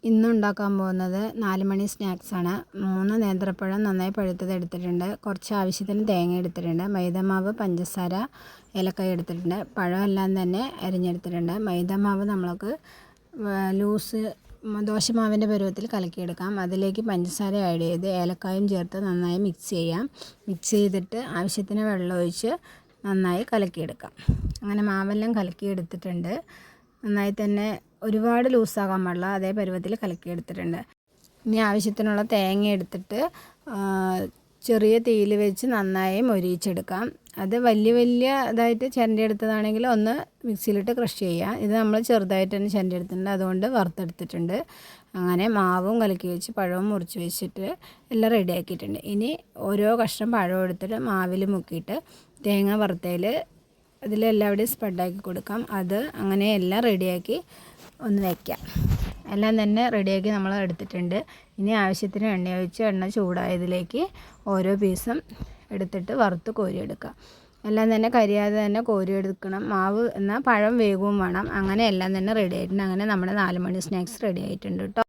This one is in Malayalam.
ഇന്നുണ്ടാക്കാൻ പോകുന്നത് 4 മണി സ്നാക്സാണ്. 3 നേന്ത്രപ്പഴം നന്നായി പഴുത്തത് എടുത്തിട്ടുണ്ട്. കുറച്ച് ആവശ്യത്തിന് തേങ്ങ എടുത്തിട്ടുണ്ട്. മൈദമാവ്, പഞ്ചസാര, ഏലക്കായ എടുത്തിട്ടുണ്ട്. പഴമെല്ലാം തന്നെ അരിഞ്ഞെടുത്തിട്ടുണ്ട്. മൈദമാവ് നമ്മൾക്ക് ലൂസ് ദോശമാവിൻ്റെ പരുവത്തിൽ കലക്കിയെടുക്കാം. അതിലേക്ക് പഞ്ചസാര ആഡ് ചെയ്ത് ഏലക്കായും ചേർത്ത് നന്നായി മിക്സ് ചെയ്യാം. മിക്സ് ചെയ്തിട്ട് ആവശ്യത്തിന് വെള്ളം ഒഴിച്ച് നന്നായി കലക്കിയെടുക്കാം. അങ്ങനെ മാവെല്ലാം കലക്കിയെടുത്തിട്ടുണ്ട്. നന്നായി തന്നെ ഒരുപാട് ലൂസാകാൻ പാടില്ല, അതേ പരുവത്തിൽ കലക്കിയെടുത്തിട്ടുണ്ട്. ഇനി ആവശ്യത്തിനുള്ള തേങ്ങ എടുത്തിട്ട് ചെറിയ തീയിൽ വെച്ച് നന്നായി മൊരിയിച്ചെടുക്കാം. അത് വലിയ ഇതായിട്ട് ചിരണ്ടിയെടുത്തതാണെങ്കിൽ ഒന്ന് മിക്സിയിലിട്ട് ക്രഷ് ചെയ്യാം. ഇത് നമ്മൾ ചെറുതായിട്ട് തന്നെ ചിരണ്ടിയെടുത്തിട്ടുണ്ട്, അതുകൊണ്ട് വറുത്തെടുത്തിട്ടുണ്ട്. അങ്ങനെ മാവും കലക്കി വെച്ച് പഴവും മുറിച്ച് വെച്ചിട്ട് എല്ലാം റെഡിയാക്കിയിട്ടുണ്ട്. ഇനി ഓരോ കഷ്ണം പഴം എടുത്തിട്ട് മാവിൽ മുക്കിയിട്ട് തേങ്ങ വറുത്തതിൽ അതിലെല്ലാവിടെയും സ്പ്രെഡാക്കി കൊടുക്കാം. അത് അങ്ങനെ എല്ലാം റെഡിയാക്കി ഒന്ന് വയ്ക്കാം. എല്ലാം തന്നെ റെഡിയാക്കി നമ്മൾ എടുത്തിട്ടുണ്ട്. ഇനി ആവശ്യത്തിന് എണ്ണ ഒഴിച്ച് എണ്ണ ചൂടായതിലേക്ക് ഓരോ പീസും എടുത്തിട്ട് വറുത്ത് കോരിയെടുക്കാം. എല്ലാം തന്നെ കരിയാതെ തന്നെ കോരിയെടുക്കണം. മാവ് എന്നാൽ പഴം വേഗവും വേണം. അങ്ങനെ എല്ലാം തന്നെ റെഡി ആയിട്ടുണ്ട്. അങ്ങനെ നമ്മുടെ 4 മണി സ്നാക്സ് റെഡി ആയിട്ടുണ്ട് കേട്ടോ.